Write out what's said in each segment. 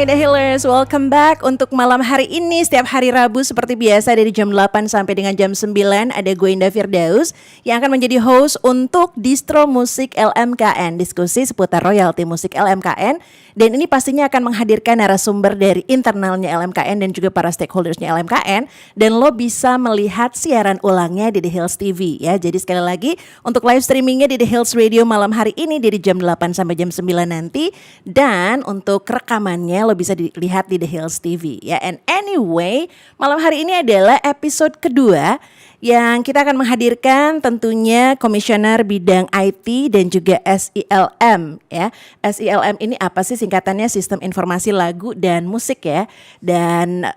The Healers, welcome back untuk malam hari ini. Setiap hari Rabu seperti biasa dari jam 8 sampai dengan jam 9 ada gue Indah Firdaus yang akan menjadi host untuk Distro Musik LMKN, diskusi seputar royalti musik LMKN. Dan ini pastinya akan menghadirkan narasumber dari internalnya LMKN dan juga para stakeholdersnya LMKN. Dan lo bisa melihat siaran ulangnya di The Hills TV ya. Jadi sekali lagi untuk live streamingnya di The Hills Radio malam hari ini dari jam 8 sampai jam 9 nanti. Dan untuk rekamannya lo bisa dilihat di The Hills TV ya. And anyway, malam hari ini adalah episode kedua yang kita akan menghadirkan tentunya komisioner bidang IT dan juga SILM ya. SILM ini apa sih singkatannya? Sistem Informasi Lagu dan Musik ya. Dan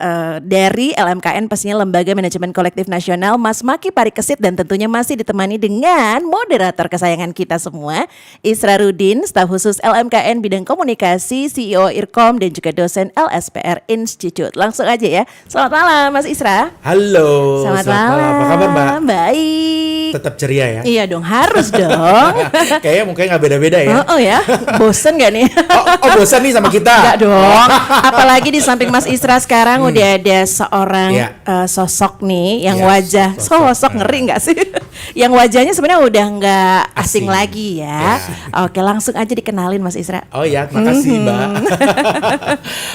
dari LMKN pastinya Lembaga Manajemen Kolektif Nasional, Mas Maki Parikesit, dan tentunya masih ditemani dengan moderator kesayangan kita semua, Isra Rudin, staf khusus LMKN bidang komunikasi, CEO IRCOM dan juga dosen LSPR Institute. Langsung aja ya. Selamat malam Mas Isra. Halo. Selamat malam. Apa kabar Mbak? Baik. Tetap ceria ya? Iya dong, harus dong. Kayaknya mukanya gak beda-beda ya? Oh ya, bosen gak nih? Oh bosan nih sama kita? Enggak dong, apalagi di samping Mas Isra sekarang udah ada seorang sosok nih yang wajah, sosok ngeri gak sih? Yang wajahnya sebenarnya udah gak asing lagi ya. Oke, langsung aja dikenalin Mas Isra. Oh ya, makasih Mbak.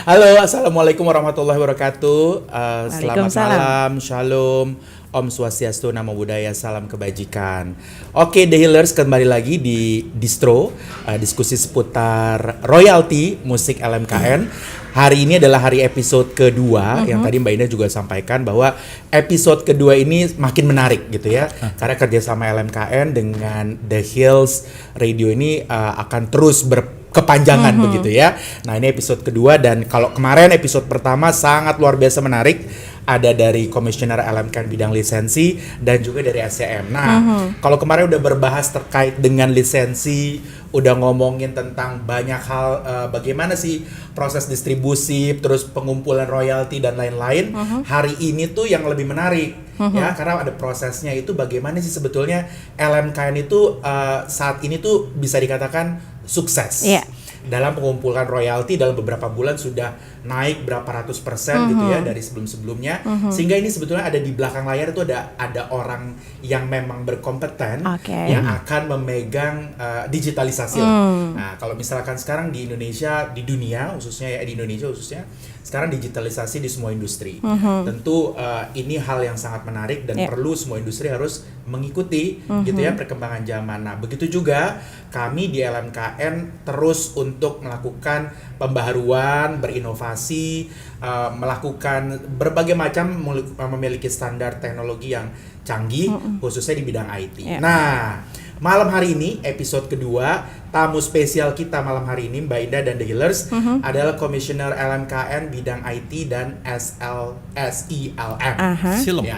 Halo, Assalamualaikum warahmatullahi wabarakatuh. Selamat malam, Shalom, Om Swastiastu, Namo Buddhaya, salam kebajikan. Oke, The Healers kembali lagi di Distro, diskusi seputar royalti musik LMKN. Hari ini adalah hari episode kedua, yang tadi Mbak Indah juga sampaikan bahwa episode kedua ini makin menarik gitu ya. Karena kerjasama LMKN dengan The Hills Radio ini akan terus berkepanjangan begitu ya. Nah ini episode kedua, dan kalau kemarin episode pertama sangat luar biasa menarik. Ada dari komisioner LMKN bidang lisensi dan juga dari SCM. Nah, kalau kemarin udah berbahas terkait dengan lisensi, udah ngomongin tentang banyak hal, bagaimana sih proses distribusi, terus pengumpulan royalti dan lain-lain. Hari ini tuh yang lebih menarik ya, karena ada prosesnya itu bagaimana sih sebetulnya LMKN itu saat ini tuh bisa dikatakan sukses. Dalam pengumpulan royalti dalam beberapa bulan sudah naik berapa ratus persen gitu ya dari sebelum-sebelumnya, sehingga ini sebetulnya ada di belakang layar itu ada orang yang memang berkompeten yang akan memegang digitalisasi. Nah kalau misalkan sekarang di Indonesia, di dunia khususnya ya, di Indonesia khususnya sekarang digitalisasi di semua industri. Tentu ini hal yang sangat menarik dan perlu semua industri harus mengikuti gitu ya perkembangan zaman. Nah begitu juga kami di LMKN terus untuk melakukan pembaharuan, berinovasi, melakukan berbagai macam, memiliki standar teknologi yang canggih khususnya di bidang IT. Nah malam hari ini episode kedua, tamu spesial kita malam hari ini Mbak Indah dan The Healers adalah komisioner LMKN bidang IT dan SILM.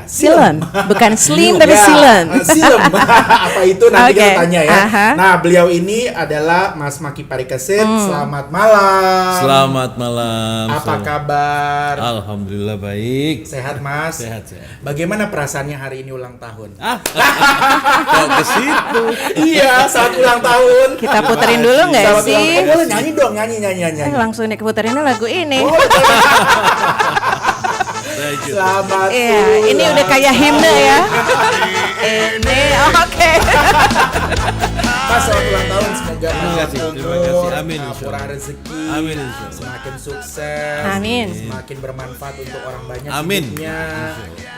Silem, bukan slim tapi silem. Silem. Apa itu nanti kita tanya ya. Nah beliau ini adalah Mas Maki Parikesit. Selamat malam. Selamat malam. Apa kabar? Alhamdulillah baik. Sehat Mas? Sehat. Bagaimana perasaannya hari ini ulang tahun? Kok ke situ? Iya, saat ulang tahun. Kita puterin dulu nggak sih? Boleh nyanyi dong, nyanyi. Langsung nih puterinnya lagu ini. Selamat. Iya, ini udah kayak himne ya. Ini oke. Mas selamat ulang tahun, semoga Terima kasih. Amin. murah rezeki, Amin. semakin sukses, Amin. semakin bermanfaat untuk orang banyak Amin. hidupnya,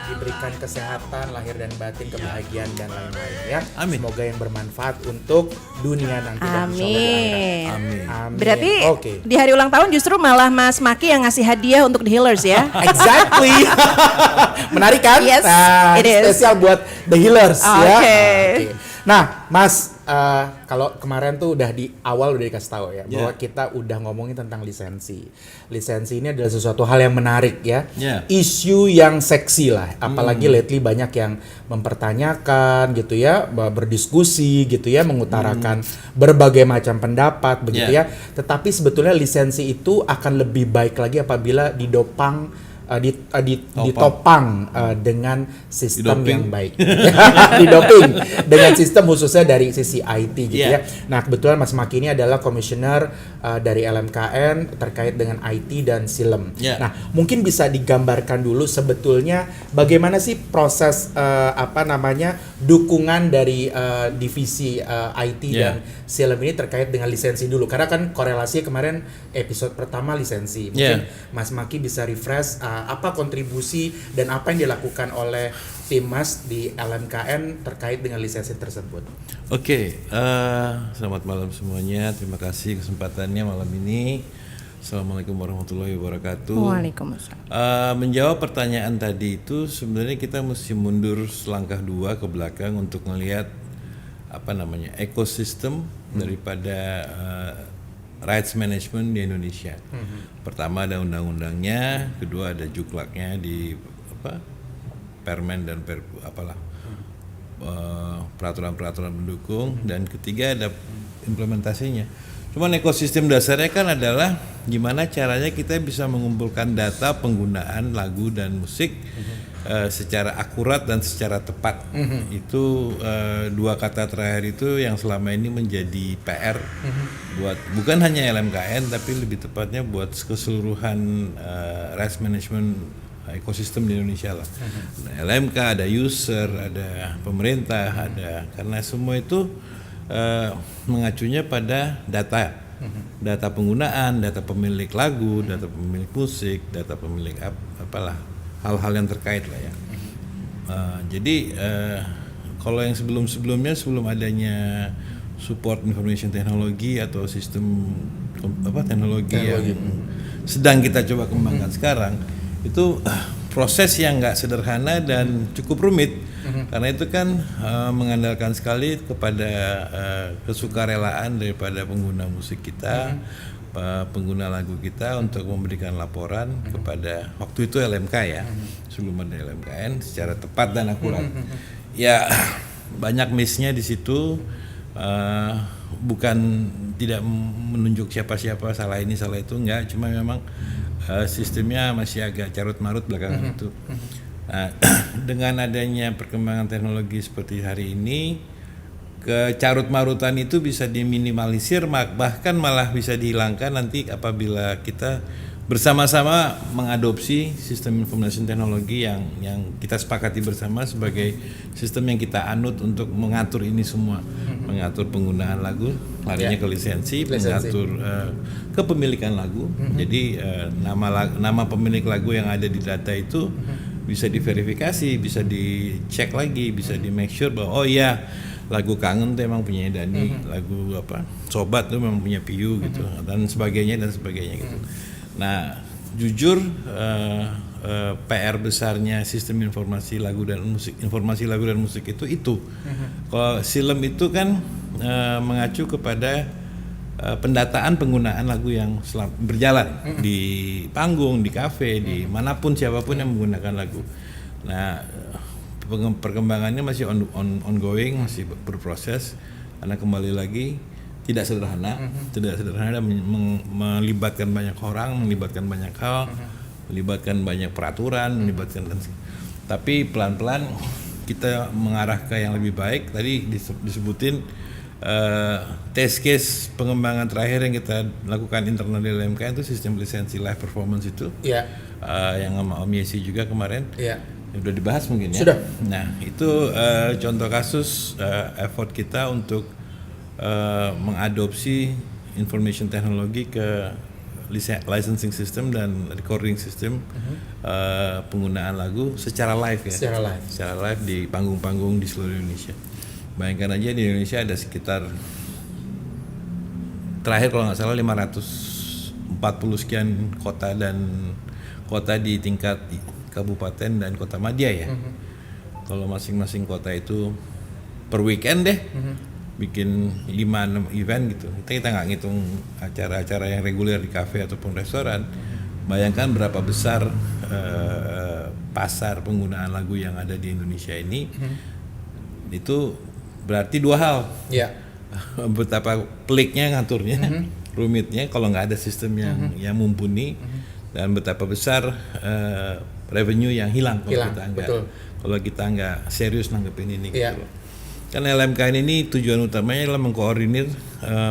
diberikan kesehatan lahir dan batin, kebahagiaan dan lain-lain ya. Amin. Semoga yang bermanfaat untuk dunia nanti dan insya Allah di akhirat. Amin. Amin. Berarti Oke. di hari ulang tahun justru malah Mas Maki yang ngasih hadiah untuk The Healers ya. Exactly. Menarik kan? Yes, Nah, it is. spesial buat The Healers ya. Oke. Oke. Nah, Mas, kalau kemarin tuh udah di awal udah dikasih tahu ya bahwa kita udah ngomongin tentang lisensi. Lisensi ini adalah sesuatu hal yang menarik ya. Isu yang seksi lah, apalagi lately banyak yang mempertanyakan gitu ya, berdiskusi gitu ya, mengutarakan berbagai macam pendapat begitu ya. Tetapi sebetulnya lisensi itu akan lebih baik lagi apabila didopang ditopang dengan sistem yang baik. Didoping dengan sistem khususnya dari sisi IT gitu ya. Nah, kebetulan Mas Maki ini adalah komisioner dari LMKN terkait dengan IT dan Silem. Nah, mungkin bisa digambarkan dulu sebetulnya bagaimana sih proses dukungan dari divisi IT dan Silem ini terkait dengan lisensi dulu. Karena kan korelasi kemarin episode pertama lisensi. Mungkin Mas Maki bisa refresh apa kontribusi dan apa yang dilakukan oleh tim Mas di LMKN terkait dengan lisensi tersebut. Oke, selamat malam semuanya. Terima kasih kesempatannya malam ini. Assalamualaikum warahmatullahi wabarakatuh. Waalaikumsalam. Menjawab pertanyaan tadi itu sebenarnya kita mesti mundur selangkah 2 ke belakang untuk melihat ekosistem daripada rights management di Indonesia. Pertama ada undang-undangnya, kedua ada juklaknya di permen dan peraturan-peraturan mendukung, dan ketiga ada implementasinya. Cuman ekosistem dasarnya kan adalah gimana caranya kita bisa mengumpulkan data penggunaan lagu dan musik secara akurat dan secara tepat. Itu dua kata terakhir itu yang selama ini menjadi PR buat bukan hanya LMKN tapi lebih tepatnya buat keseluruhan rights management ekosistem di Indonesia lah. Nah, LMK, ada user, ada pemerintah, ada, karena semua itu mengacunya pada data. Data penggunaan, data pemilik lagu, data pemilik musik, data pemilik hal-hal yang terkait lah ya. Jadi kalau yang sebelum-sebelumnya, sebelum adanya support information teknologi atau sistem teknologi yang sedang kita coba kembangkan sekarang, itu proses yang nggak sederhana dan cukup rumit. Karena itu kan mengandalkan sekali kepada kesukarelaan daripada pengguna musik kita, pengguna lagu kita untuk memberikan laporan kepada waktu itu LMK ya, sebelum ada LMKN secara tepat dan akurat. Ya banyak miss-nya di situ, bukan tidak menunjuk siapa-siapa salah ini salah itu, enggak, cuma memang sistemnya masih agak carut-marut belakangan itu. Nah, dengan adanya perkembangan teknologi seperti hari ini, kecarut-marutan itu bisa diminimalisir, bahkan malah bisa dihilangkan nanti apabila kita bersama-sama mengadopsi sistem information teknologi yang kita sepakati bersama sebagai sistem yang kita anut untuk mengatur ini semua, mengatur penggunaan lagu, larinya ke lisensi. Mengatur kepemilikan lagu. Jadi nama pemilik lagu yang ada di data itu bisa diverifikasi, bisa dicek lagi, bisa di make sure bahwa oh iya, lagu Kangen tuh emang punya Dani, lagu Sobat tuh memang punya Piyu gitu, dan sebagainya gitu. Nah, jujur PR besarnya sistem informasi lagu dan musik itu. Kalau Silem itu kan mengacu kepada pendataan penggunaan lagu yang berjalan di panggung, di kafe, di manapun siapapun yang menggunakan lagu. Nah, perkembangannya masih ongoing, masih berproses, karena kembali lagi tidak sederhana dan melibatkan banyak orang, melibatkan banyak hal, melibatkan banyak peraturan, tapi pelan-pelan kita mengarah ke yang lebih baik. Tadi disebutin test case pengembangan terakhir yang kita lakukan internal di LMK itu sistem lisensi live performance itu, yang sama Om Yesi juga kemarin. Udah dibahas mungkin ya. Sudah. Nah, itu contoh kasus effort kita untuk mengadopsi information teknologi ke licensing system dan recording system penggunaan lagu secara live ya. Secara live di panggung-panggung di seluruh Indonesia. Bayangkan aja di Indonesia ada sekitar, terakhir kalau nggak salah 540 sekian kota di tingkat kabupaten dan kota madya ya. Kalau masing-masing kota itu per weekend deh bikin 5-6 event gitu. Kita nggak ngitung acara-acara yang reguler di kafe ataupun restoran. Bayangkan berapa besar pasar penggunaan lagu yang ada di Indonesia ini. Itu berarti dua hal. Betapa peliknya ngaturnya, rumitnya kalau nggak ada sistem yang mumpuni. dan betapa besar revenue yang hilang kalau kita nggak serius nanggepin ini gitu loh. Kan LMKN ini tujuan utamanya adalah mengkoordinir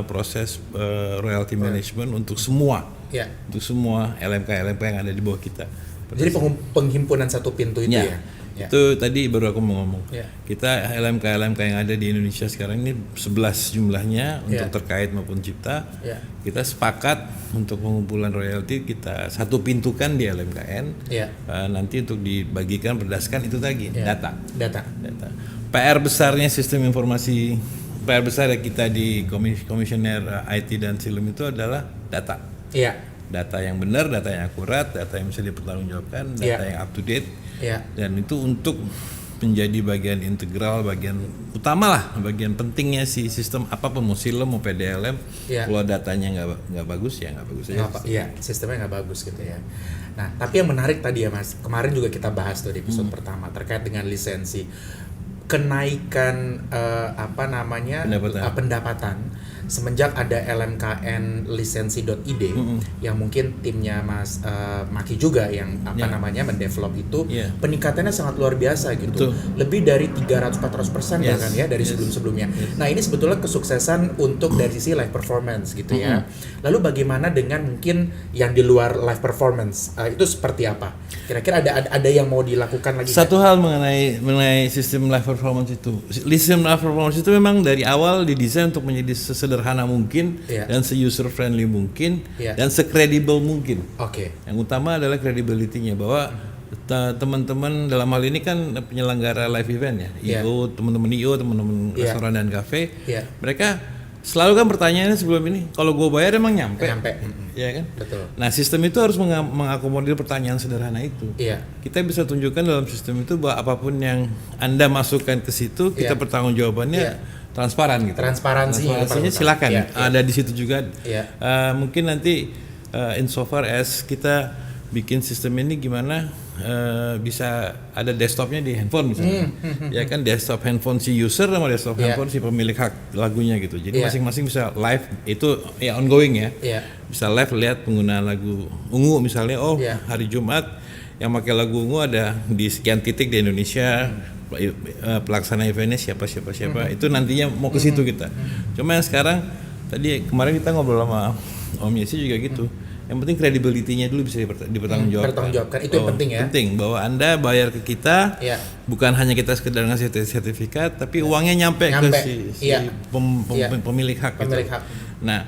proses royalty management untuk semua LMK yang ada di bawah kita. Jadi penghimpunan satu pintu itu ya? Itu tadi baru aku mau ngomong. Kita LMK yang ada di Indonesia sekarang ini 11 jumlahnya untuk terkait maupun cipta. Kita sepakat untuk pengumpulan royalti kita satu pintukan di LMKN. Nanti untuk dibagikan berdasarkan itu tadi data. PR besarnya sistem informasi, PR besar kita di komisioner IT dan Silum itu adalah data. Data yang benar, data yang akurat, data yang bisa dipertanggungjawabkan, data yang up to date. Dan itu untuk menjadi bagian integral, bagian utama lah, bagian pentingnya si sistem apapun, mau Silum mau PDLM. Kalau datanya nggak bagus ya nggak bagus aja. Sistemnya nggak bagus gitu ya. Nah, tapi yang menarik tadi ya Mas, kemarin juga kita bahas tuh di episode pertama terkait dengan lisensi. Kenaikan pendapatan semenjak ada LMKN lisensi.id yang mungkin timnya Mas Maki juga yang mendevelop itu peningkatannya sangat luar biasa gitu. Lebih dari 300-400% bahkan ya dari sebelum-sebelumnya. Nah, ini sebetulnya kesuksesan untuk dari sisi live performance gitu ya. Lalu bagaimana dengan mungkin yang di luar live performance? Itu seperti apa? Kira-kira ada yang mau dilakukan lagi? Satu hal mengenai sistem live performance itu. Sistem live performance itu memang dari awal didesain untuk menjadi sesederhana mungkin dan se-user friendly mungkin dan se-credible mungkin. Yang utama adalah credibility-nya bahwa teman-teman dalam hal ini kan penyelenggara live event ya, teman-teman restoran dan kafe, mereka selalu kan pertanyaannya sebelum ini, kalau gue bayar emang nyampe. Ya kan? Betul. Nah, sistem itu harus mengakomodir pertanyaan sederhana itu. Kita bisa tunjukkan dalam sistem itu bahwa apapun yang Anda masukkan ke situ, kita pertanggungjawabannya transparan gitu. Transparansinya silakan. Ada di situ juga. Mungkin nanti insofar as kita bikin sistem ini gimana bisa ada desktopnya di handphone misalnya. Ya kan, desktop handphone si user sama desktop handphone si pemilik hak lagunya gitu. Jadi masing-masing bisa live, itu ya ongoing ya. Bisa live lihat penggunaan lagu Ungu misalnya. Hari Jumat yang pakai lagu Ungu ada di sekian titik di Indonesia. Pelaksana eventnya siapa itu nantinya mau ke situ kita. Cuma yang sekarang tadi kemarin kita ngobrol sama Om Yesi juga gitu. Yang penting credibility-nya dulu bisa dipertanggungjawabkan. Itu yang penting ya. Penting bahwa Anda bayar ke kita, bukan hanya kita sekedar ngasih sertifikat, tapi uangnya nyampe ke si pemilik hak. Nah,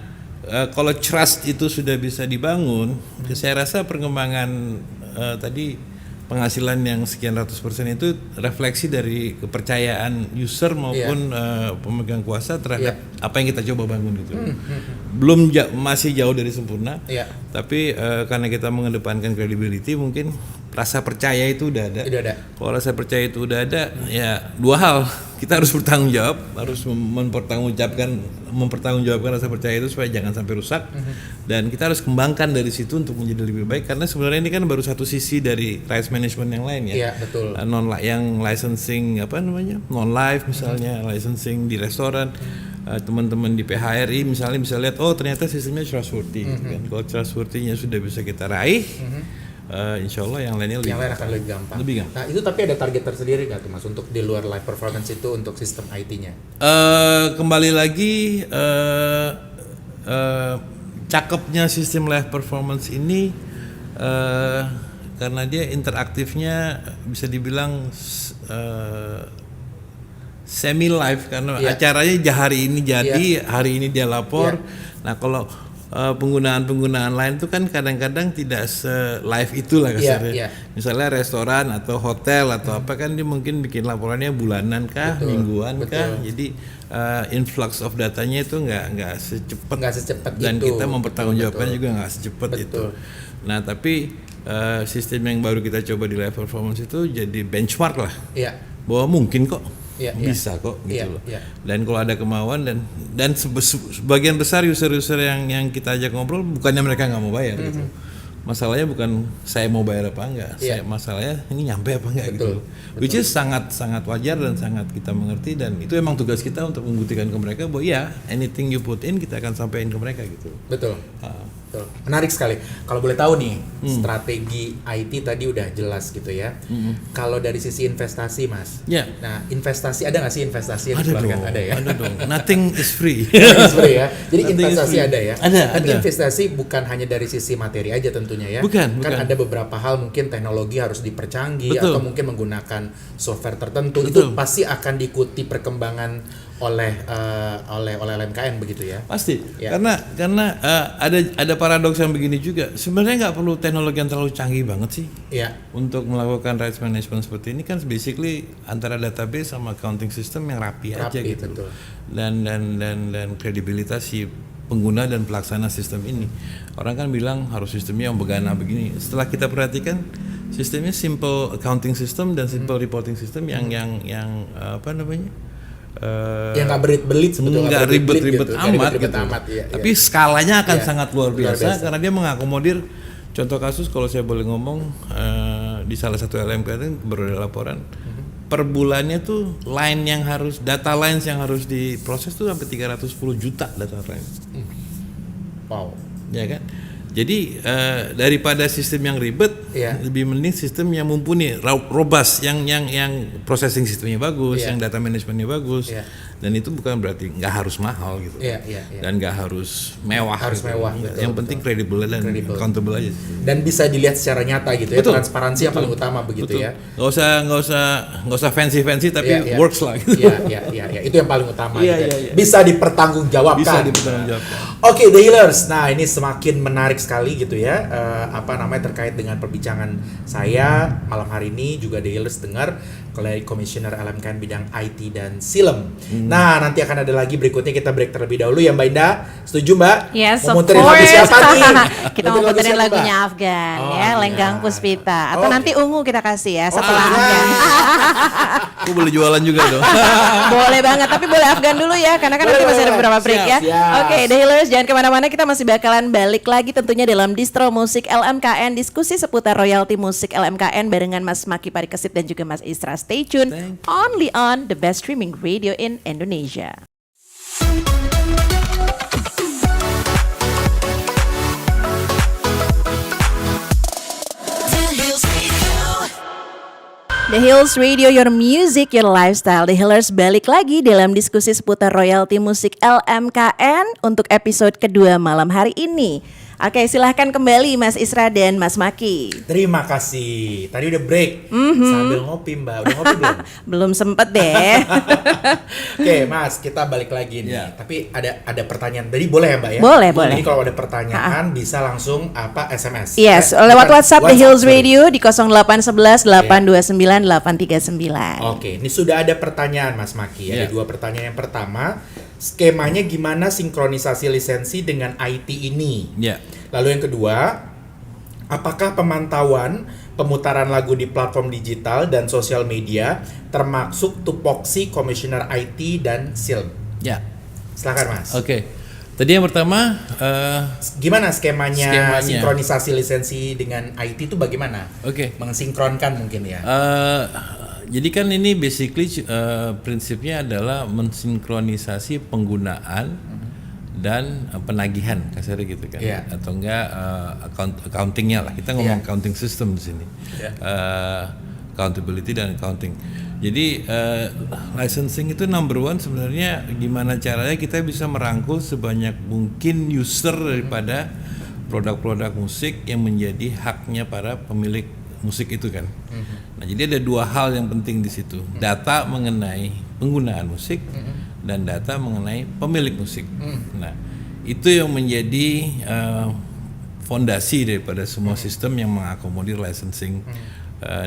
kalau trust itu sudah bisa dibangun, saya rasa perkembangan tadi penghasilan yang sekian ratus persen itu refleksi dari kepercayaan user maupun pemegang kuasa terhadap apa yang kita coba bangun gitu. Masih jauh dari sempurna, tapi karena kita mengedepankan credibility, mungkin rasa percaya itu udah ada. Kalau rasa percaya itu udah ada, ya dua hal, kita harus bertanggung jawab, harus mempertanggungjawabkan rasa percaya itu supaya jangan sampai rusak, dan kita harus kembangkan dari situ untuk menjadi lebih baik, karena sebenarnya ini kan baru satu sisi dari rights management yang lain ya. Betul. Yang licensing non live misalnya, licensing di restoran. Teman-teman di PHRI misalnya bisa lihat, ternyata sistemnya trustworthy gitu kan. Kalau trustworthy-nya sudah bisa kita raih, insya Allah yang lainnya akan lebih gampang. Nah, itu tapi ada target tersendiri nggak tuh Mas untuk di luar live performance itu untuk sistem IT-nya? Kembali lagi cakepnya sistem live performance ini karena dia interaktifnya bisa dibilang semi live, karena acaranya hari ini jadi, hari ini dia lapor. Nah, kalau penggunaan lain itu kan kadang-kadang tidak se-live itulah kasarnya. Misalnya restoran atau hotel atau apa kan dia mungkin bikin laporannya bulanan kah, mingguan kah. Jadi influx of datanya itu nggak secepat dan itu. Kita mempertanggungjawabkan juga nggak secepat itu. Nah, tapi sistem yang baru kita coba di live performance itu jadi benchmark lah. Bahwa mungkin kok bisa kok gitu loh. Dan kalau ada kemauan dan sebagian besar user-user yang kita ajak ngobrol, bukannya mereka nggak mau bayar gitu. Masalahnya bukan saya mau bayar apa enggak, masalahnya ini nyampe apa enggak gitu. Which is sangat wajar dan sangat kita mengerti, dan itu emang tugas kita untuk membuktikan ke mereka bahwa anything you put in kita akan sampaikan ke mereka gitu. Betul. Betul. Menarik sekali. Kalau boleh tahu nih, strategi IT tadi udah jelas gitu ya. Kalau dari sisi investasi, Mas. Ya. Nah, investasi ada nggak sih investasi yang Ada dikeluarkan? dong. Ada ya. Ada dong. Nothing is free. Sebenarnya ya. Jadi Nothing is investasi free. ada ya. Ada. Investasi bukan hanya dari sisi materi aja tentunya ya. Bukan. Ada beberapa hal mungkin teknologi harus dipercanggih Betul. atau mungkin menggunakan software tertentu. Betul. Itu pasti akan diikuti perkembangan oleh LMKN begitu ya. Pasti. Ya. Karena ada paradoks yang begini juga. Sebenarnya nggak perlu teknologi yang terlalu canggih banget sih. Iya. Untuk melakukan rights management seperti ini kan basically antara database sama accounting system yang rapi aja gitu. Betul. Dan kredibilitas si pengguna dan pelaksana sistem ini. Orang kan bilang harus sistemnya yang begana begini. Setelah kita perhatikan sistemnya simple accounting system dan simple reporting system yang apa namanya? Yang nggak belit-belit sebetulnya. Nggak ribet-ribet gitu. amat Ribet-ribet gitu. amat, iya, Tapi skalanya akan Iya. sangat luar Luar biasa biasa. karena dia mengakomodir. Contoh kasus kalau saya boleh ngomong di salah satu LMKN baru ada laporan per bulannya tuh data lines yang harus diproses tuh sampai 310 juta data lines. Wow. Ya kan? Jadi daripada sistem yang ribet, Iya. lebih mending sistem yang mumpuni, robust, yang processing sistemnya bagus, Iya. yang data manajemennya bagus, Iya. dan itu bukan berarti nggak harus mahal gitu, Iya. dan nggak harus mewah. Harus gitu. mewah, Yang penting kredibel dan Credible. accountable aja. Dan bisa dilihat secara nyata gitu ya. Betul. Transparansi yang paling utama begitu Betul. ya. Nggak usah fancy tapi Iya. works lah. Gitu. Iya. Itu yang paling utama. Iya, gitu ya. iya. Bisa dipertanggungjawabkan. Bisa dipertanggungjawabkan. Oke, The Healers. Nah, ini semakin menarik sekali gitu ya. Terkait dengan perbincangan saya malam hari ini juga The Healers dengar oleh Komisioner LMKN bidang IT dan Silem. Nah, nanti akan ada lagi berikutnya, kita break terlebih dahulu ya Mbak Indah. Setuju Mbak? Yes, Mau of muterin lagu course. siapa nih? Kita mau Muterin lagu puterin siapa, lagunya Mbak? Afgan Oh, ya, Lenggang iya. Puspita. Atau Oke. nanti Ungu kita kasih ya setelah iya. Afgan. Aku boleh jualan juga dong. Boleh banget, tapi boleh Afgan dulu ya, karena kan nanti Boleh, masih ada boleh. beberapa break ya. Siap. Oke, The Healers, jangan kemana-mana, kita masih bakalan balik lagi tentunya dalam Distro Musik LMKN, diskusi seputar royalti musik LMKN barengan Mas Maki Parikesit dan juga Mas Isra. Stay tune, Thank only on the best streaming radio in Indonesia. The Hills Radio, your music, your lifestyle. The Hillers balik lagi dalam diskusi seputar royalti musik LMKN untuk episode kedua malam hari ini. Oke, silahkan kembali Mas Isra dan Mas Maki. Terima kasih. Tadi udah break sambil ngopi Mbak. Udah ngopi belum? Belum sempet deh. Oke, Mas, kita balik lagi nih. Ya. Tapi ada pertanyaan. Tadi boleh ya, Mbak ya? Boleh, boleh. Jadi kalau ada pertanyaan bisa langsung SMS. Yes, lewat WhatsApp The Hills Radio di 0811 829 839. Oke, ini sudah ada pertanyaan Mas Maki. Ada Ya. dua pertanyaan. Yang pertama, skemanya gimana sinkronisasi lisensi dengan IT ini? Ya. Lalu yang kedua, apakah pemantauan pemutaran lagu di platform digital dan sosial media termasuk tupoksi Komisioner IT dan Silem? Ya. Silakan Mas. Oke. Tadi yang pertama Gimana skemanya Skemanya. sinkronisasi lisensi dengan IT itu bagaimana? Oke. Mensinkronkan mungkin ya. Jadi kan ini basically prinsipnya adalah mensinkronisasi penggunaan dan penagihan kasarnya gitu kan, Iya. atau enggak accountingnya lah, kita ngomong Iya. accounting system di sini. Accountability dan accounting. Jadi licensing itu number one sebenarnya gimana caranya kita bisa merangkul sebanyak mungkin user daripada produk-produk musik yang menjadi haknya para pemilik musik itu kan. Nah, jadi ada dua hal yang penting di situ. Data mengenai penggunaan musik dan data mengenai pemilik musik. Nah, itu yang menjadi fondasi daripada semua sistem yang mengakomodir licensing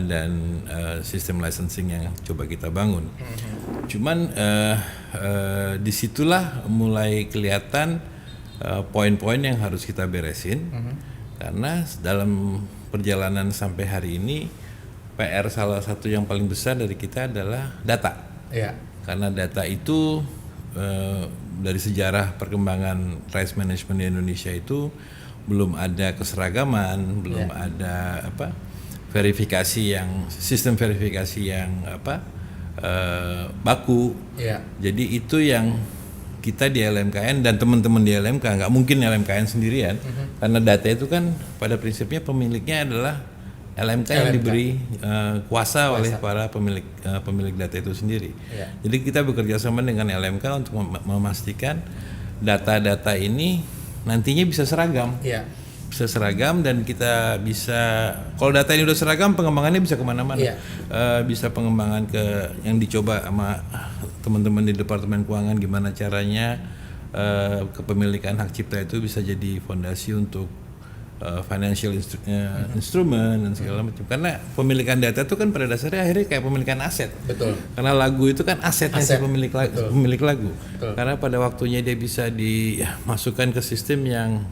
dan sistem licensing yang coba kita bangun. Cuman disitulah mulai kelihatan poin-poin yang harus kita beresin, karena dalam perjalanan sampai hari ini PR salah satu yang paling besar dari kita adalah data. Ya. Karena data itu dari sejarah perkembangan rights management di Indonesia itu belum ada keseragaman, belum ada verifikasi yang sistem verifikasi yang baku. Ya. Jadi itu yang kita di LMKN dan teman-teman di LMK, nggak mungkin LMKN sendirian, karena data itu kan pada prinsipnya pemiliknya adalah LMK yang diberi kuasa oleh para pemilik data itu sendiri. Ya. Jadi kita bekerja sama dengan LMK untuk memastikan data-data ini nantinya bisa seragam. Iya. Bisa seragam dan kita bisa, kalau data ini udah seragam, pengembangannya bisa kemana-mana. Iya. Bisa pengembangan ke yang dicoba sama teman-teman di Departemen Keuangan, gimana caranya kepemilikan hak cipta itu bisa jadi fondasi untuk financial instrument dan segala macam. Karena pemilikan data itu kan pada dasarnya akhirnya kayak pemilikan aset. Betul. Karena lagu itu kan asetnya si pemilik lagu. Betul. Karena pada waktunya dia bisa dimasukkan ke sistem yang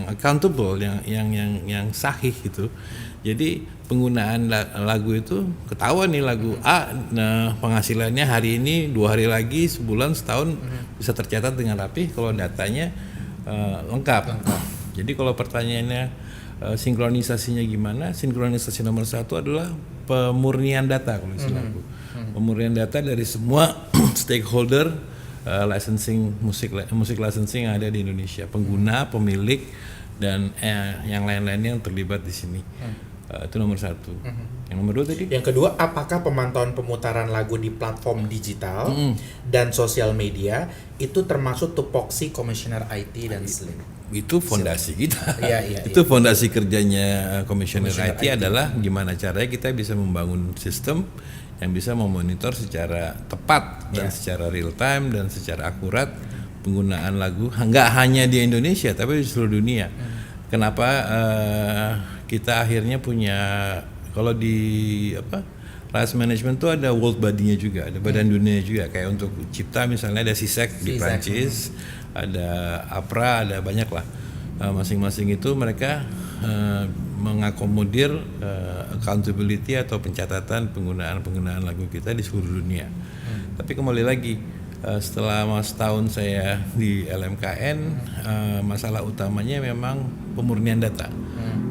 accountable, yang sahih gitu. Jadi penggunaan lagu itu ketahuan nih, lagu A, nah penghasilannya hari ini, 2 hari lagi, sebulan, setahun bisa tercatat dengan rapi kalau datanya lengkap. Jadi kalau pertanyaannya sinkronisasinya gimana? Sinkronisasi nomor 1 adalah pemurnian data kalau istilahku. Pemurnian data dari semua stakeholder licensing musik licensing yang ada di Indonesia, pengguna, pemilik dan yang lain-lainnya yang terlibat di sini. Itu nomor 1. Yang nomor 2 tadi? Yang kedua, apakah pemantauan pemutaran lagu di platform digital dan sosial media itu termasuk tupoksi Komisioner IT dan Slim? Itu fondasi kita. Iya. Itu fondasi kerjanya Komisioner IT adalah gimana caranya kita bisa membangun sistem yang bisa memonitor secara tepat dan secara real time dan secara akurat penggunaan lagu, nggak hanya di Indonesia tapi di seluruh dunia. Kenapa kita akhirnya punya, kalau di rights management tuh ada world body-nya juga, ada badan dunia juga, kayak untuk cipta misalnya ada CISEC di Prancis, ada APRA, ada banyak lah. Masing-masing itu mereka mengakomodir accountability atau pencatatan penggunaan lagu kita di seluruh dunia. Tapi kembali lagi, setelah setahun saya di LMKN, masalah utamanya memang pemurnian data.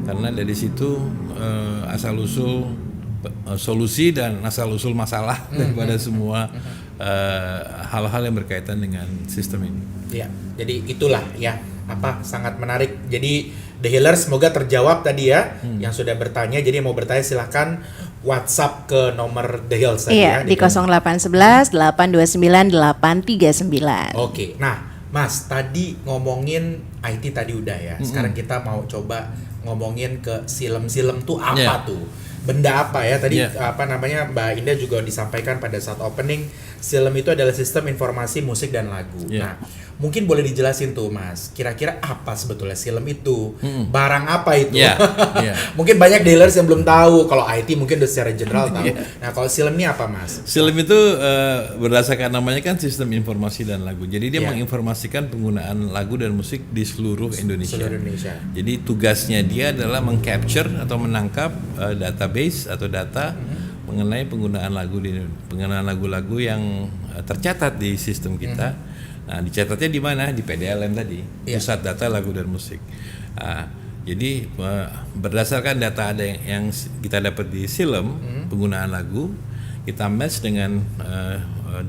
Karena dari situ asal-usul solusi dan asal-usul masalah daripada semua hal-hal yang berkaitan dengan sistem ini. Ya, jadi itulah ya sangat menarik. Jadi The Healers semoga terjawab tadi ya yang sudah bertanya. Jadi mau bertanya silahkan WhatsApp ke nomor The Healers tadi ya. Di 0811 829 839. Oke. Nah, Mas, tadi ngomongin IT tadi udah ya. Sekarang kita mau coba ngomongin ke silem-silem tuh apa tuh? Benda apa ya? Tadi Mbak Indah juga disampaikan pada saat opening, silem itu adalah sistem informasi musik dan lagu. Nah, mungkin boleh dijelasin tuh Mas, kira-kira apa sebetulnya silem itu? Barang apa itu? Mungkin banyak dealers yang belum tahu. Kalau IT mungkin udah secara general tahu. Nah, kalau silem ini apa Mas? Silem itu berdasarkan namanya kan sistem informasi dan lagu. Jadi dia menginformasikan penggunaan lagu dan musik di seluruh Indonesia. Jadi tugasnya dia adalah mengcapture atau menangkap database atau data mengenai penggunaan lagu-lagu yang tercatat di sistem kita. Nah, dicatatnya di mana? Di PDLM tadi, Pusat Data Lagu dan Musik. Jadi berdasarkan data ada yang kita dapat di silem penggunaan lagu, kita match dengan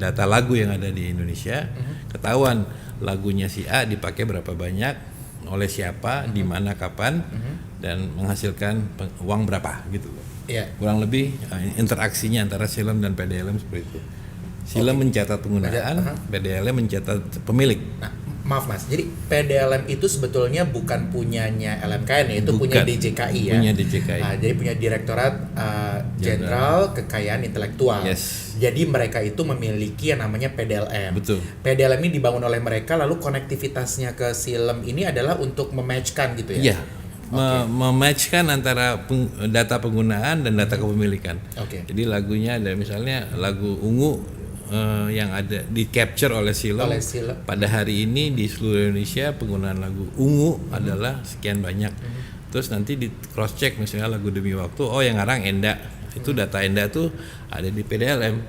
data lagu yang ada di Indonesia, ketahuan lagunya si A dipakai berapa banyak, oleh siapa, di mana, kapan, dan menghasilkan uang berapa gitu. Kurang lebih interaksinya antara silem dan PDLM seperti itu. Silem mencatat penggunaan, PDLM mencatat pemilik. Nah, maaf Mas, jadi PDLM itu sebetulnya bukan punyanya LMKN ya, itu punya DJKI ya. Punya DJKI. Jadi punya Direktorat Jenderal Kekayaan Intelektual. Jadi mereka itu memiliki yang namanya PDLM. Betul. PDLM ini dibangun oleh mereka, lalu konektivitasnya ke silem ini adalah untuk mematchkan gitu ya. Mematchkan antara data penggunaan dan data kepemilikan. Jadi lagunya ada misalnya lagu Ungu yang ada di capture oleh silem. Pada hari ini di seluruh Indonesia penggunaan lagu Ungu adalah sekian banyak. Terus nanti di cross check misalnya lagu Demi Waktu, yang ngarang Enda. Itu data Enda tuh ada di PDLM.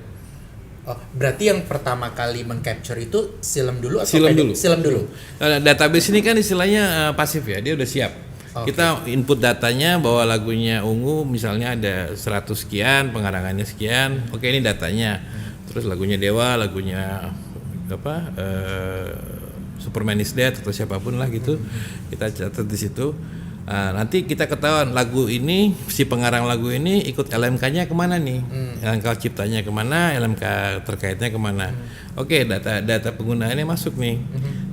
Berarti yang pertama kali mengcapture itu silem dulu atau silem dulu. Database ini kan istilahnya pasif ya, dia udah siap. Kita input datanya bahwa lagunya Ungu misalnya ada 100 sekian, pengarangannya sekian. Ini datanya. Terus lagunya Dewa, lagunya Superman is Dead atau siapapun lah gitu, kita catat di situ. Nanti kita ketahuan lagu ini, si pengarang lagu ini ikut LMK-nya kemana nih, LMK ciptanya kemana, LMK terkaitnya kemana. Oke, data penggunaannya masuk nih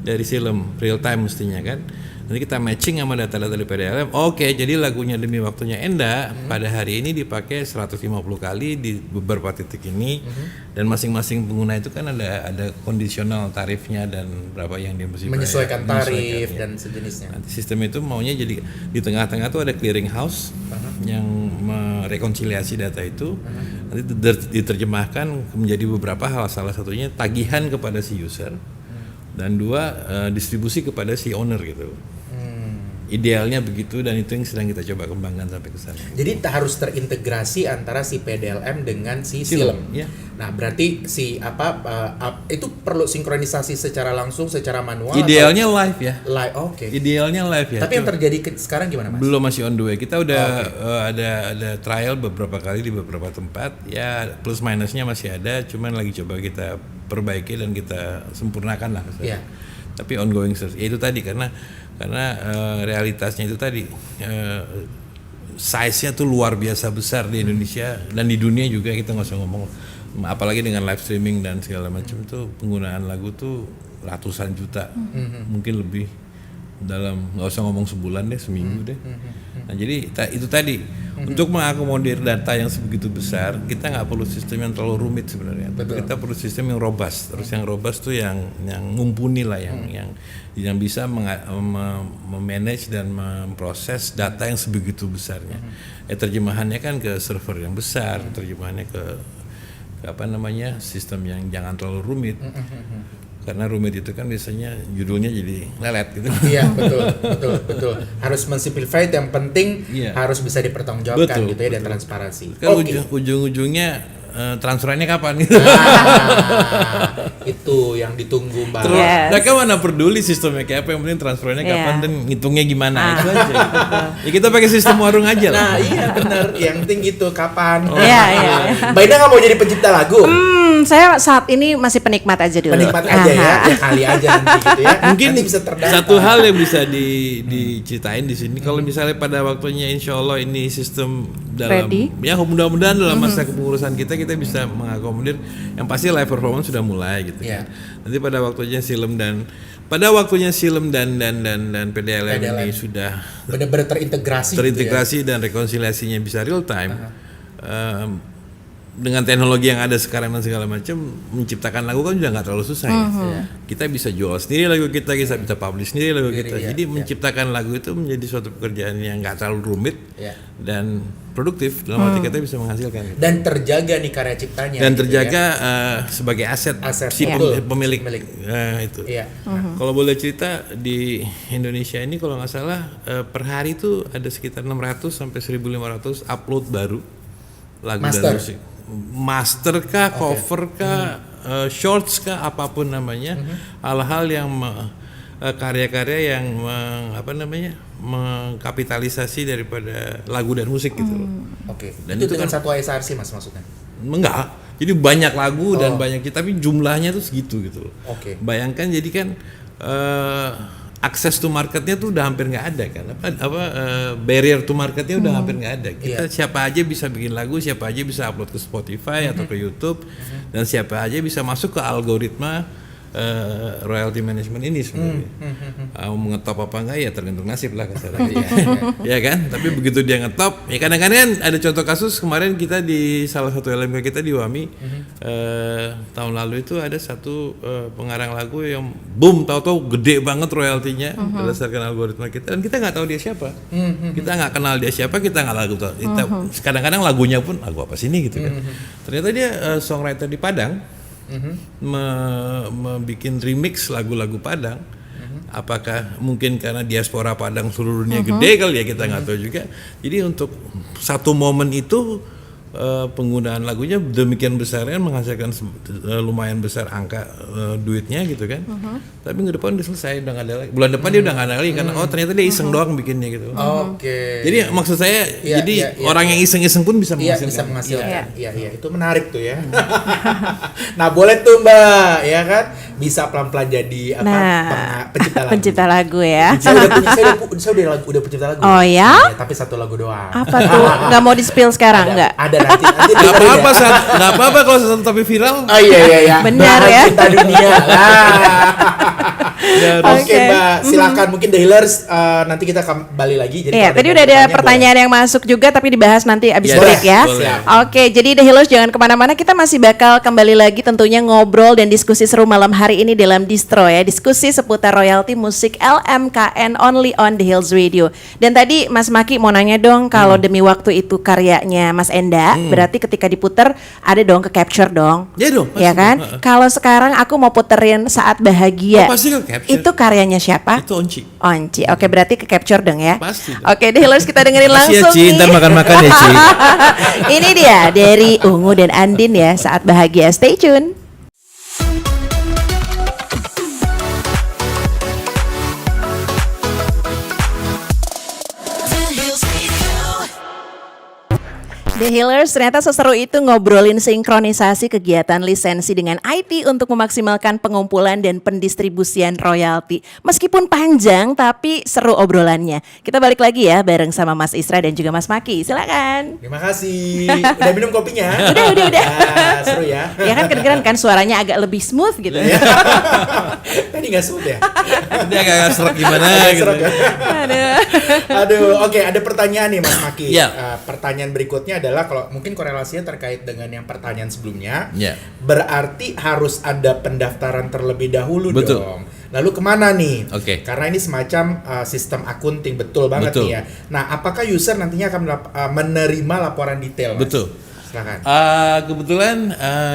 dari film real time mestinya kan. Nanti kita matching sama data-data dari PDLM. Oke, jadi lagunya Demi Waktunya Enda pada hari ini dipakai 150 kali di beberapa titik ini, dan masing-masing pengguna itu kan ada kondisional tarifnya dan berapa yang dia mesti menyesuaikan tarif dan sejenisnya. Nanti sistem itu maunya jadi di tengah-tengah tuh ada clearing house yang merekonsiliasi data itu, nanti diterjemahkan menjadi beberapa hal, salah satunya tagihan kepada si user, dan dua distribusi kepada si owner gitu. Idealnya begitu, dan itu yang sedang kita coba kembangkan sampai ke sana. Jadi harus terintegrasi antara si PDLM dengan si SILM. Ya. Nah, berarti si itu perlu sinkronisasi secara langsung, secara manual. Idealnya live ya. Live, oke. Idealnya live ya. Tapi yang terjadi sekarang gimana, Mas? Belum, masih on the way. Kita udah ada trial beberapa kali di beberapa tempat. Ya plus minusnya masih ada, cuman lagi coba kita perbaiki dan kita sempurnakan lah. Yeah. Tapi ongoing search. Ya itu tadi karena realitasnya itu tadi size-nya tuh luar biasa besar di Indonesia dan di dunia juga, kita nggak usah ngomong, apalagi dengan live streaming dan segala macam tuh penggunaan lagu tuh ratusan juta, mungkin lebih dalam, nggak usah ngomong sebulan deh, seminggu deh. Nah jadi itu tadi untuk mengakomodir data yang sebegitu besar, kita nggak perlu sistem yang terlalu rumit sebenarnya. Tapi kita perlu sistem yang robust. Terus yang robust tuh yang mumpuni lah, yang bisa memanage dan memproses data yang sebegitu besarnya. Terjemahannya kan ke server yang besar, terjemahannya ke sistem yang jangan terlalu rumit. Karena rumit itu kan biasanya judulnya jadi lelet gitu. Iya, betul. Harus mensimplify, yang penting harus bisa dipertanggungjawabkan gitu ya, dan transparansi. Kan ujung-ujungnya transferannya kapan gitu. Itu yang ditunggu, Mbak. Mereka mana peduli sistemnya kayak apa, yang penting transferannya kapan dan ngitungnya gimana, itu aja gitu. Ya kita pakai sistem warung aja lah. Nah iya benar, yang penting gitu kapan. Iya. Mbak Ina nggak mau jadi pencipta lagu? Saya saat ini masih penikmat aja dulu. Penikmat aja ya kali aja nanti gitu ya. Mungkin nanti bisa terdata. Satu hal yang bisa diceritain di sini, kalau misalnya pada waktunya insya Allah ini sistem dalam ready. Ya mudah-mudahan dalam masa kepengurusan kita bisa mengakomodir, yang pasti live performance sudah mulai gitu kan. Nanti pada waktunya SILM dan PDLM ini sudah benar-benar terintegrasi gitu ya? Dan rekonsiliasinya bisa real time. Dengan teknologi yang ada sekarang dan segala macam, menciptakan lagu kan juga nggak terlalu susah ya. Kita bisa jual sendiri lagu kita bisa publish sendiri lagu kita. Jadi menciptakan lagu itu menjadi suatu pekerjaan yang nggak terlalu rumit dan produktif, dalam arti kita bisa menghasilkan. Gitu. Dan terjaga nih karya ciptanya. Dan terjaga sebagai aset si pemilik itu. Kalau boleh cerita, di Indonesia ini kalau nggak salah per hari itu ada sekitar 600 sampai 1.500 upload baru lagu dan musik. Master kah, cover kah, shorts kah, apapun namanya, hal-hal yang karya-karya yang mengkapitalisasi daripada lagu dan musik gitu loh. Oke. Dan itu dengan satu ASRC Mas maksudnya? Enggak. Jadi banyak lagu dan banyak, tapi jumlahnya tuh segitu gitu loh. Oke. Bayangkan jadi kan akses to marketnya tuh udah hampir nggak ada kan, barrier to marketnya udah hampir nggak ada. Kita siapa aja bisa bikin lagu, siapa aja bisa upload ke Spotify atau ke YouTube, dan siapa aja bisa masuk ke algoritma royalty management ini sebenarnya. Mengetop apa enggak ya tergantung nasib lah kasarnya. Ya kan, tapi begitu dia ngetop, ya kadang-kadang ada contoh kasus kemarin kita di salah satu LMK kita di WAMI tahun lalu itu ada satu pengarang lagu yang boom, tahu-tahu gede banget royaltinya berdasarkan algoritma kita, dan kita nggak tahu dia siapa, kita nggak kenal dia siapa, kita nggak lagu tahu. Kadang-kadang lagunya pun lagu apa sih ini gitu kan. Ternyata dia songwriter di Padang. Membikin remix lagu-lagu Padang. Apakah mungkin karena diaspora Padang seluruh dunia gede kali ya, kita nggak tahu juga. Jadi untuk satu momen itu penggunaan lagunya demikian besarnya menghasilkan lumayan besar angka duitnya gitu kan. Tapi minggu depan udah selesai, udah nggak ada lagi. Bulan depan dia udah nggak ada lagi karena ternyata dia iseng doang bikinnya gitu. Oke. Jadi maksud saya orang yang iseng-iseng pun bisa menghasilkan. Bisa menghasilkan. Iya, itu menarik tuh ya. Nah, boleh tuh Mbak, ya kan? Bisa pelan-pelan jadi pencipta lagu ya. Saya udah pencipta lagu. Oh ya? Tapi satu lagu doang. Apa tuh? Nggak mau di-spill sekarang nggak? Ada nanti Nggak apa-apa kalau satu tapi viral. Oh iya. Benar ya. Cinta dunia lah. Oke Mbak, silakan mungkin The Healers nanti kita kembali lagi. Jadi tadi udah ada pertanyaan yang masuk juga tapi dibahas nanti abis break ya. Oke, jadi The Healers jangan kemana-mana, kita masih bakal kembali lagi tentunya ngobrol dan diskusi seru malam hari ini dalam Distro ya. Diskusi seputar royalti musik LMKN only on The Hills Radio. Dan tadi Mas Maki mau nanya dong, kalau demi waktu itu karyanya Mas Enda, berarti ketika diputer ada dong ke capture dong. Ya dong. Ya kan? Kalau sekarang aku mau puterin Saat Bahagia. Pasti ke capture. Itu karyanya siapa? Itu Onci. Oke, berarti ke capture dong ya. Pasti. Oke, The Healers kita dengerin langsung. Ci, ntar makan-makan ya Ci. Ini dia dari Ungu dan Andin ya, Saat Bahagia. Stay tune. The Healers, ternyata seseru itu ngobrolin sinkronisasi kegiatan lisensi dengan IT untuk memaksimalkan pengumpulan dan pendistribusian royalti. Meskipun panjang tapi seru obrolannya. Kita balik lagi ya bareng sama Mas Isra dan juga Mas Maki. Silakan. Terima kasih. Udah minum kopinya? Udah. Seru ya. Ya kan kedengeran kan suaranya agak lebih smooth gitu. Tadi nggak smooth ya? Dia agak serak gimana gitu. Aduh, oke, ada pertanyaan nih Mas Maki. Ya. Pertanyaan berikutnya adalah kalau mungkin korelasinya terkait dengan yang pertanyaan sebelumnya. Ya. Berarti harus ada pendaftaran terlebih dahulu. Betul. Dong. Lalu kemana nih? Oke. Karena ini semacam sistem akunting, betul banget nih ya. Nah, apakah user nantinya akan menerima laporan detail, Mas? Betul. Silakan. Kebetulan